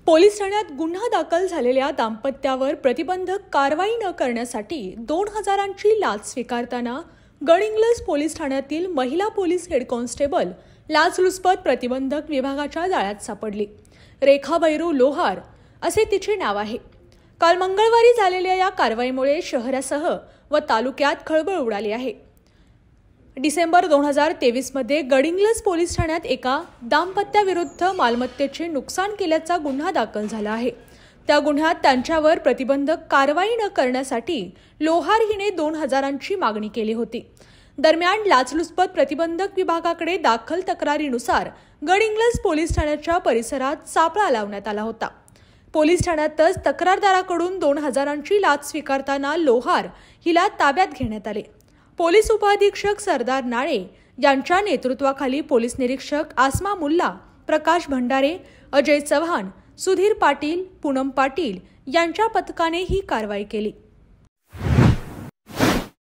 Police ठाण्यात गुन्हा दाखल झालेल्या दाम्पत्यावर प्रतिबंधक कारवाई न करण्यासाठी 2000ची लाच स्वीकारताना गडिंग्लज पोलीस ठाण्यातील महिला पोलीस हेड कॉन्स्टेबल लाचलुचपत प्रतिबंधक विभागाच्या जाळ्यात सापडली। रेखा बैरू लोहार असे तिचे नाव आहे। काल मंगळवारी झालेल्या या कारवाईमुळे शहरासह व तालुक्यात खळबळ उडाली आहे। डिसेंबर 2023 मध्ये गडिंग्लज पोलीस ठाण्यात एका दाम्पत्याविरुद्ध मालमत्तेचे नुकसान केल्याचा गुन्हा दाखल झाला आहे। त्या गुन्ह्यात त्यांच्यावर प्रतिबंधक कारवाई न करण्यासाठी लोहार हिने 2000ची मागणी केली होती। दरम्यान लाचलुचपत प्रतिबंधक विभागाकडे दाखल तक्रारीनुसार गडिंग्लज पोलीस ठाण्याच्या परिसरात सापळा लावण्यात आला होता। पोलीस ठाण्यातच तक्रारदाराकडून 2000ची लाच स्वीकारताना लोहार हिला ताब्यात घेण्यात आले। पोलीस उपअधीक्षक सरदार नाळे यांच्या नेतृत्वाखाली पोलीस निरीक्षक आसमा मुल्ला, प्रकाश भंडारे, अजय चव्हाण, सुधीर पाटील, पूनम पाटील यांच्या पथकाने ही कारवाई केली।